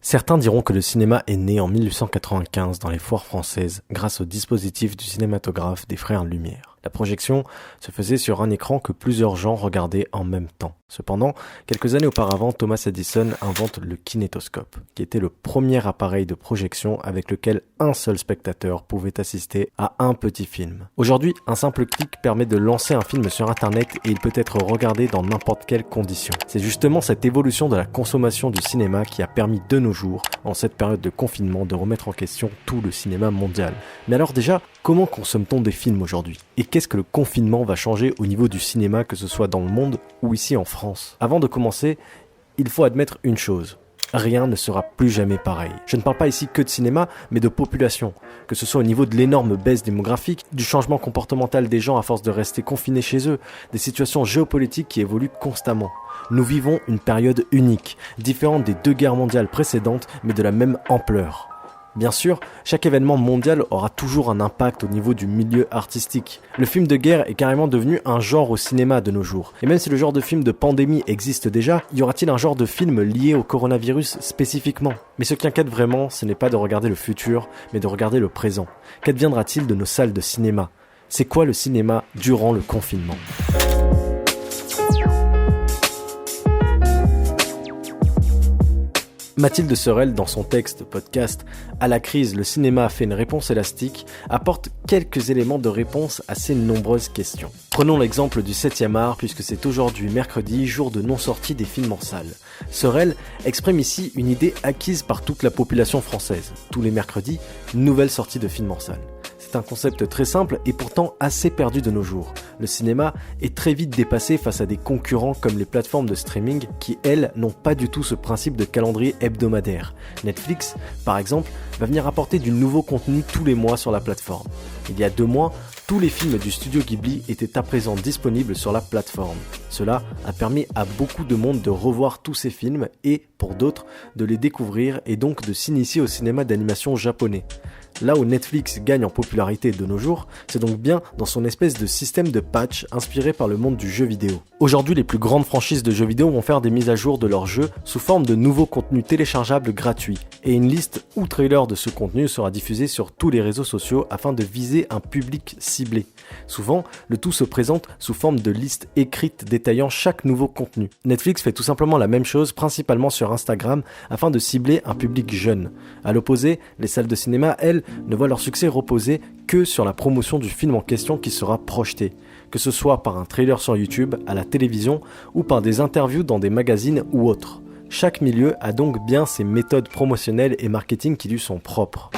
Certains diront que le cinéma est né en 1895 dans les foires françaises grâce au dispositif du cinématographe des frères Lumière. La projection se faisait sur un écran que plusieurs gens regardaient en même temps. Cependant, quelques années auparavant, Thomas Edison invente le kinétoscope, qui était le premier appareil de projection avec lequel un seul spectateur pouvait assister à un petit film. Aujourd'hui, un simple clic permet de lancer un film sur Internet et il peut être regardé dans n'importe quelle condition. C'est justement cette évolution de la consommation du cinéma qui a permis de nos jours, en cette période de confinement, de remettre en question tout le cinéma mondial. Mais alors déjà, comment consomme-t-on des films aujourd'hui ? Et qu'est-ce que le confinement va changer au niveau du cinéma, que ce soit dans le monde ou ici en France ? Avant de commencer, il faut admettre une chose. Rien ne sera plus jamais pareil. Je ne parle pas ici que de cinéma, mais de population. Que ce soit au niveau de l'énorme baisse démographique, du changement comportemental des gens à force de rester confinés chez eux, des situations géopolitiques qui évoluent constamment. Nous vivons une période unique, différente des 2 guerres mondiales précédentes, mais de la même ampleur. Bien sûr, chaque événement mondial aura toujours un impact au niveau du milieu artistique. Le film de guerre est carrément devenu un genre au cinéma de nos jours. Et même si le genre de film de pandémie existe déjà, y aura-t-il un genre de film lié au coronavirus spécifiquement ? Mais ce qui inquiète vraiment, ce n'est pas de regarder le futur, mais de regarder le présent. Qu'adviendra-t-il de nos salles de cinéma ? C'est quoi le cinéma durant le confinement ? Mathilde Sorel, dans son texte podcast « À la crise, le cinéma a fait une réponse élastique », apporte quelques éléments de réponse à ces nombreuses questions. Prenons l'exemple du 7e art, puisque c'est aujourd'hui mercredi, jour de non-sortie des films en salle. Sorel exprime ici une idée acquise par toute la population française. Tous les mercredis, nouvelle sortie de films en salle. C'est un concept très simple et pourtant assez perdu de nos jours. Le cinéma est très vite dépassé face à des concurrents comme les plateformes de streaming qui, elles, n'ont pas du tout ce principe de calendrier hebdomadaire. Netflix, par exemple, va venir apporter du nouveau contenu tous les mois sur la plateforme. Il y a 2 mois, tous les films du studio Ghibli étaient à présent disponibles sur la plateforme. Cela a permis à beaucoup de monde de revoir tous ces films et, pour d'autres, de les découvrir et donc de s'initier au cinéma d'animation japonais. Là où Netflix gagne en popularité de nos jours, c'est donc bien dans son espèce de système de patch inspiré par le monde du jeu vidéo. Aujourd'hui, les plus grandes franchises de jeux vidéo vont faire des mises à jour de leurs jeux sous forme de nouveaux contenus téléchargeables gratuits. Et une liste ou trailer de ce contenu sera diffusée sur tous les réseaux sociaux afin de viser un public ciblé. Souvent, le tout se présente sous forme de liste écrite détaillant chaque nouveau contenu. Netflix fait tout simplement la même chose, principalement sur Instagram, afin de cibler un public jeune. À l'opposé, les salles de cinéma, elles, ne voient leur succès reposer que sur la promotion du film en question qui sera projeté, que ce soit par un trailer sur YouTube, à la télévision ou par des interviews dans des magazines ou autres. Chaque milieu a donc bien ses méthodes promotionnelles et marketing qui lui sont propres.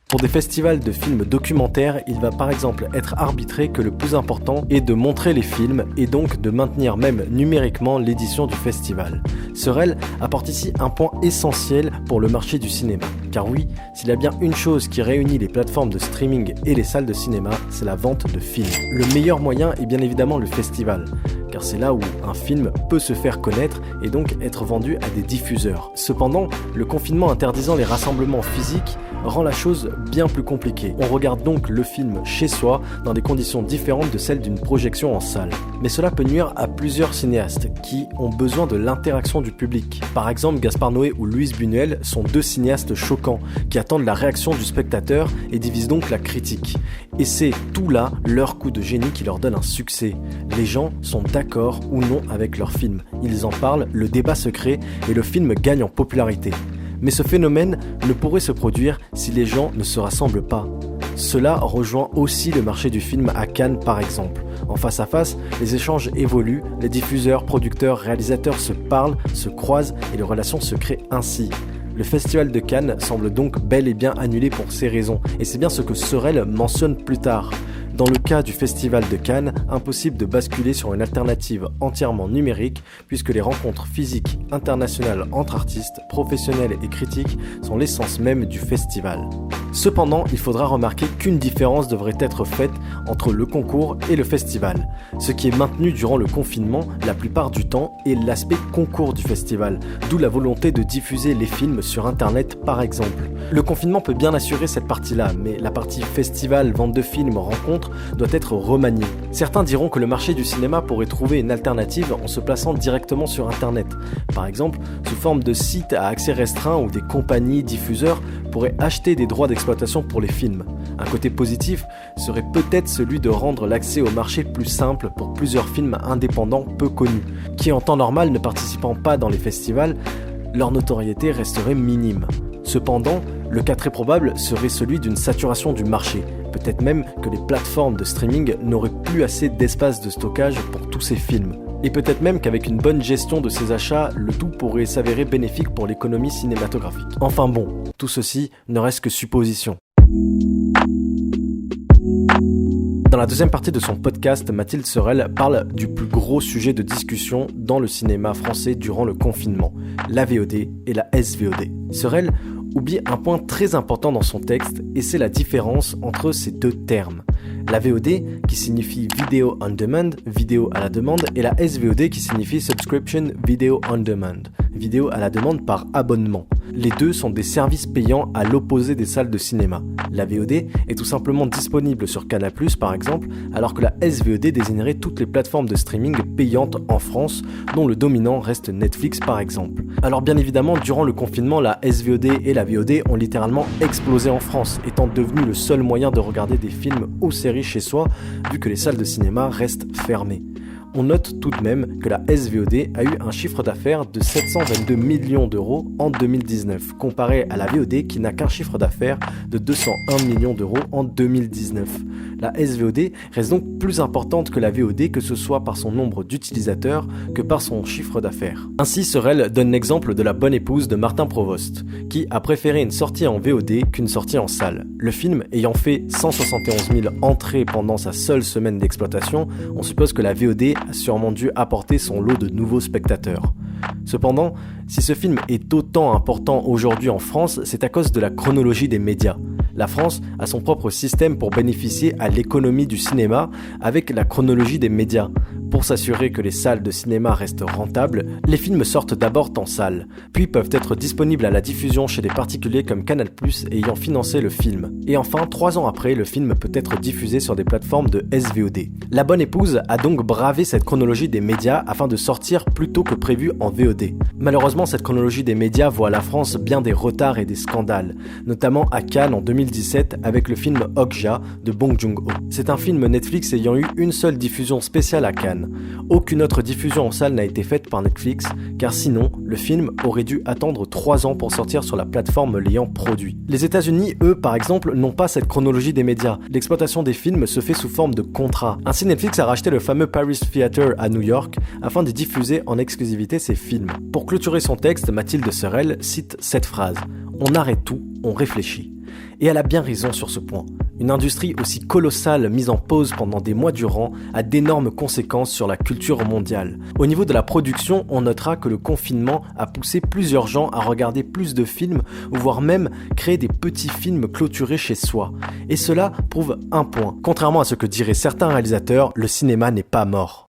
Pour des festivals de films documentaires, il va par exemple être arbitré que le plus important est de montrer les films et donc de maintenir même numériquement l'édition du festival. Sorel apporte ici un point essentiel pour le marché du cinéma. Car oui, s'il y a bien une chose qui réunit les plateformes de streaming et les salles de cinéma, c'est la vente de films. Le meilleur moyen est bien évidemment le festival, car c'est là où un film peut se faire connaître et donc être vendu à des diffuseurs. Cependant, le confinement interdisant les rassemblements physiques rend la chose bien plus compliquée. On regarde donc le film chez soi dans des conditions différentes de celles d'une projection en salle. Mais cela peut nuire à plusieurs cinéastes qui ont besoin de l'interaction du public. Par exemple, Gaspard Noé ou Luis Buñuel sont 2 cinéastes choquants qui attendent la réaction du spectateur et divisent donc la critique. Et c'est tout là leur coup de génie qui leur donne un succès. Les gens sont d'accord ou non avec leur film. Ils en parlent, le débat se crée et le film gagne en popularité. Mais ce phénomène ne pourrait se produire si les gens ne se rassemblent pas. Cela rejoint aussi le marché du film à Cannes par exemple. En face à face, les échanges évoluent, les diffuseurs, producteurs, réalisateurs se parlent, se croisent et les relations se créent ainsi. Le festival de Cannes semble donc bel et bien annulé pour ces raisons, et c'est bien ce que Sorel mentionne plus tard. Dans le cas du festival de Cannes, impossible de basculer sur une alternative entièrement numérique puisque les rencontres physiques internationales entre artistes, professionnels et critiques sont l'essence même du festival. Cependant, il faudra remarquer qu'une différence devrait être faite entre le concours et le festival. Ce qui est maintenu durant le confinement, la plupart du temps, est l'aspect concours du festival, d'où la volonté de diffuser les films sur Internet par exemple. Le confinement peut bien assurer cette partie-là, mais la partie festival, vente de films, rencontre doit être remaniée. Certains diront que le marché du cinéma pourrait trouver une alternative en se plaçant directement sur Internet. Par exemple, sous forme de sites à accès restreint où des compagnies, diffuseurs pourraient acheter des droits d'exploitation pour les films. Un côté positif serait peut-être celui de rendre l'accès au marché plus simple pour plusieurs films indépendants peu connus, qui en temps normal ne participant pas dans les festivals, leur notoriété resterait minime. Cependant, le cas très probable serait celui d'une saturation du marché. Peut-être même que les plateformes de streaming n'auraient plus assez d'espace de stockage pour tous ces films. Et peut-être même qu'avec une bonne gestion de ces achats, le tout pourrait s'avérer bénéfique pour l'économie cinématographique. Enfin bon, tout ceci ne reste que supposition. Dans la deuxième partie de son podcast, Mathilde Sorel parle du plus gros sujet de discussion dans le cinéma français durant le confinement, la VOD et la SVOD. Sorel oublie un point très important dans son texte et c'est la différence entre ces deux termes. La VOD qui signifie Video on Demand, vidéo à la demande, et la SVOD qui signifie Subscription Video on Demand, vidéo à la demande par abonnement. Les deux sont des services payants à l'opposé des salles de cinéma. La VOD est tout simplement disponible sur Canal+, par exemple, alors que la SVOD désignerait toutes les plateformes de streaming payantes en France, dont le dominant reste Netflix par exemple. Alors bien évidemment, durant le confinement, la SVOD et la VOD ont littéralement explosé en France, étant devenu le seul moyen de regarder des films ou séries chez soi, vu que les salles de cinéma restent fermées. On note tout de même que la SVOD a eu un chiffre d'affaires de 722 millions d'euros en 2019, comparé à la VOD qui n'a qu'un chiffre d'affaires de 201 millions d'euros en 2019. La SVOD reste donc plus importante que la VOD, que ce soit par son nombre d'utilisateurs que par son chiffre d'affaires. Ainsi, Sorel donne l'exemple de La Bonne Épouse de Martin Provost, qui a préféré une sortie en VOD qu'une sortie en salle. Le film ayant fait 171 000 entrées pendant sa seule semaine d'exploitation, on suppose que la VOD a sûrement dû apporter son lot de nouveaux spectateurs. Cependant, si ce film est autant important aujourd'hui en France, c'est à cause de la chronologie des médias. La France a son propre système pour bénéficier à l'économie du cinéma avec la chronologie des médias. Pour s'assurer que les salles de cinéma restent rentables, les films sortent d'abord en salle, puis peuvent être disponibles à la diffusion chez des particuliers comme Canal+, ayant financé le film. Et enfin, 3 ans après, le film peut être diffusé sur des plateformes de SVOD. La Bonne Épouse a donc bravé cette chronologie des médias afin de sortir plus tôt que prévu en VOD. Malheureusement, cette chronologie des médias voit la France bien des retards et des scandales, notamment à Cannes en 2017 avec le film Okja de Bong Joon-ho. C'est un film Netflix ayant eu une seule diffusion spéciale à Cannes. Aucune autre diffusion en salle n'a été faite par Netflix, car sinon, le film aurait dû attendre 3 ans pour sortir sur la plateforme l'ayant produit. Les États-Unis, eux, par exemple, n'ont pas cette chronologie des médias. L'exploitation des films se fait sous forme de contrat. Ainsi, Netflix a racheté le fameux Paris Theatre à New York afin de diffuser en exclusivité ses films. Pour clôturer son texte, Mathilde Sorel cite cette phrase : « On arrête tout, on réfléchit ». Et elle a bien raison sur ce point. Une industrie aussi colossale mise en pause pendant des mois durant a d'énormes conséquences sur la culture mondiale. Au niveau de la production, on notera que le confinement a poussé plusieurs gens à regarder plus de films, voire même créer des petits films clôturés chez soi. Et cela prouve un point. Contrairement à ce que diraient certains réalisateurs, le cinéma n'est pas mort.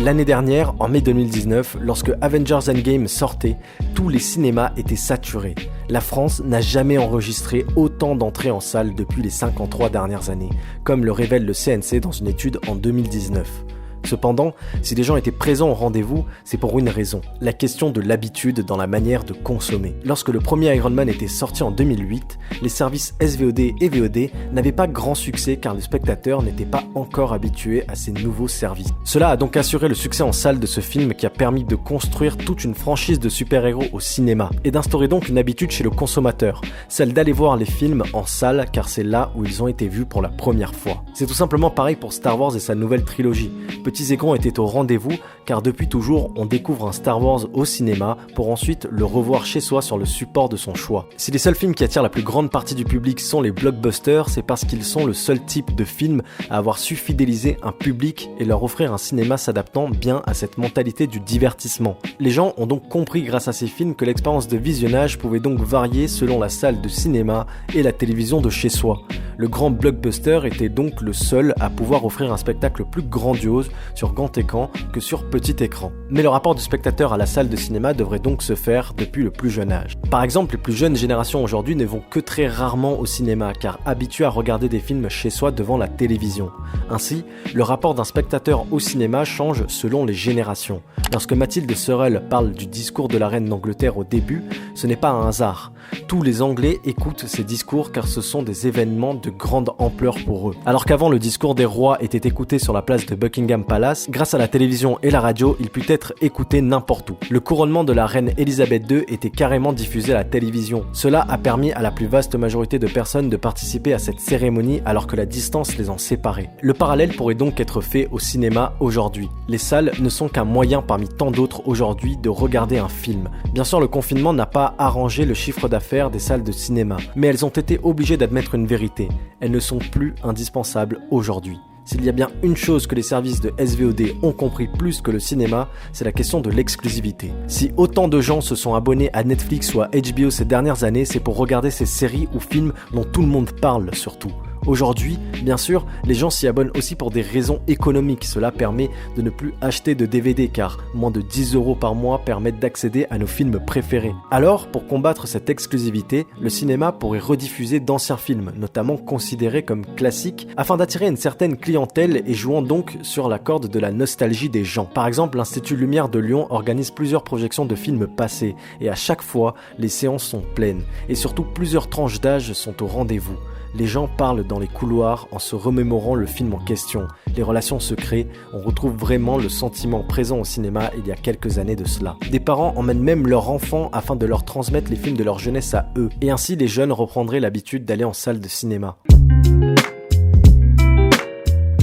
L'année dernière, en mai 2019, lorsque Avengers Endgame sortait, tous les cinémas étaient saturés. La France n'a jamais enregistré autant d'entrées en salle depuis les 53 dernières années, comme le révèle le CNC dans une étude en 2019. Cependant, si les gens étaient présents au rendez-vous, c'est pour une raison, la question de l'habitude dans la manière de consommer. Lorsque le premier Iron Man était sorti en 2008, les services SVOD et VOD n'avaient pas grand succès car les spectateurs n'étaient pas encore habitués à ces nouveaux services. Cela a donc assuré le succès en salle de ce film qui a permis de construire toute une franchise de super-héros au cinéma et d'instaurer donc une habitude chez le consommateur, celle d'aller voir les films en salle car c'est là où ils ont été vus pour la première fois. C'est tout simplement pareil pour Star Wars et sa nouvelle trilogie. Petits écrans étaient au rendez-vous car depuis toujours on découvre un Star Wars au cinéma pour ensuite le revoir chez soi sur le support de son choix. Si les seuls films qui attirent la plus grande partie du public sont les blockbusters, c'est parce qu'ils sont le seul type de film à avoir su fidéliser un public et leur offrir un cinéma s'adaptant bien à cette mentalité du divertissement. Les gens ont donc compris grâce à ces films que l'expérience de visionnage pouvait donc varier selon la salle de cinéma et la télévision de chez soi. Le grand blockbuster était donc le seul à pouvoir offrir un spectacle plus grandiose sur grand écran que sur petit écran. Mais le rapport du spectateur à la salle de cinéma devrait donc se faire depuis le plus jeune âge. Par exemple, les plus jeunes générations aujourd'hui ne vont que très rarement au cinéma car habitués à regarder des films chez soi devant la télévision. Ainsi, le rapport d'un spectateur au cinéma change selon les générations. Lorsque Mathilde Sorel parle du discours de la reine d'Angleterre au début, ce n'est pas un hasard. Tous les Anglais écoutent ces discours car ce sont des événements de grande ampleur pour eux. Alors qu'avant le discours des rois était écouté sur la place de Buckingham Palace, grâce à la télévision et la radio, il put être écouté n'importe où. Le couronnement de la reine Elisabeth II était carrément diffusé à la télévision. Cela a permis à la plus vaste majorité de personnes de participer à cette cérémonie alors que la distance les en séparait. Le parallèle pourrait donc être fait au cinéma aujourd'hui. Les salles ne sont qu'un moyen parmi tant d'autres aujourd'hui de regarder un film. Bien sûr, le confinement n'a pas arrangé le chiffre d'affaires des salles de cinéma, mais elles ont été obligées d'admettre une vérité. Elles ne sont plus indispensables aujourd'hui. S'il y a bien une chose que les services de SVOD ont compris plus que le cinéma, c'est la question de l'exclusivité. Si autant de gens se sont abonnés à Netflix ou à HBO ces dernières années, c'est pour regarder ces séries ou films dont tout le monde parle surtout. Aujourd'hui, bien sûr, les gens s'y abonnent aussi pour des raisons économiques. Cela permet de ne plus acheter de DVD car moins de 10 € par mois permettent d'accéder à nos films préférés. Alors, pour combattre cette exclusivité, le cinéma pourrait rediffuser d'anciens films, notamment considérés comme classiques, afin d'attirer une certaine clientèle et jouant donc sur la corde de la nostalgie des gens. Par exemple, l'Institut Lumière de Lyon organise plusieurs projections de films passés et à chaque fois, les séances sont pleines et surtout plusieurs tranches d'âge sont au rendez-vous. Les gens parlent dans les couloirs en se remémorant le film en question. Les relations se créent, on retrouve vraiment le sentiment présent au cinéma il y a quelques années de cela. Des parents emmènent même leurs enfants afin de leur transmettre les films de leur jeunesse à eux. Et ainsi les jeunes reprendraient l'habitude d'aller en salle de cinéma.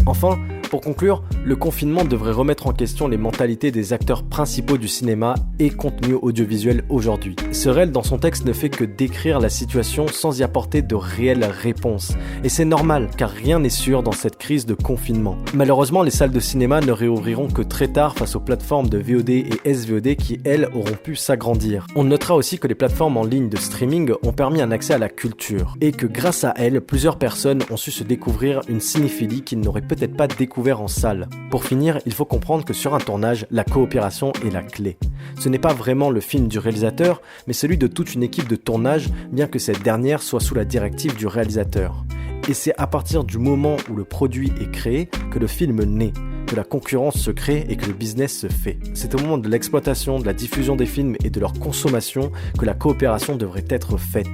Enfin, pour conclure, le confinement devrait remettre en question les mentalités des acteurs principaux du cinéma et contenu audiovisuel aujourd'hui. Sorel, dans son texte, ne fait que décrire la situation sans y apporter de réelles réponses. Et c'est normal, car rien n'est sûr dans cette crise de confinement. Malheureusement, les salles de cinéma ne réouvriront que très tard face aux plateformes de VOD et SVOD qui, elles, auront pu s'agrandir. On notera aussi que les plateformes en ligne de streaming ont permis un accès à la culture, et que grâce à elles, plusieurs personnes ont su se découvrir une cinéphilie qu'ils n'auraient peut-être pas découvert en salle. Pour finir, il faut comprendre que sur un tournage, la coopération est la clé. Ce n'est pas vraiment le film du réalisateur, mais celui de toute une équipe de tournage, bien que cette dernière soit sous la directive du réalisateur. Et c'est à partir du moment où le produit est créé que le film naît, que la concurrence se crée et que le business se fait. C'est au moment de l'exploitation, de la diffusion des films et de leur consommation que la coopération devrait être faite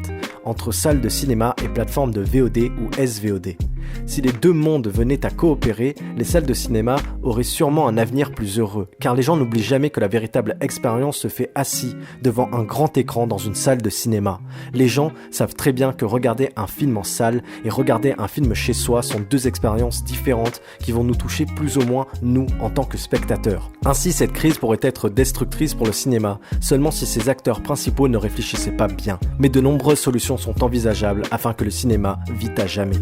entre salles de cinéma et plateformes de VOD ou SVOD. Si les deux mondes venaient à coopérer, les salles de cinéma auraient sûrement un avenir plus heureux, car les gens n'oublient jamais que la véritable expérience se fait assis devant un grand écran dans une salle de cinéma. Les gens savent très bien que regarder un film en salle et regarder un film chez soi sont deux expériences différentes qui vont nous toucher plus ou moins, nous, en tant que spectateurs. Ainsi, cette crise pourrait être destructrice pour le cinéma, seulement si ses acteurs principaux ne réfléchissaient pas bien. Mais de nombreuses solutions sont envisageables afin que le cinéma vive à jamais.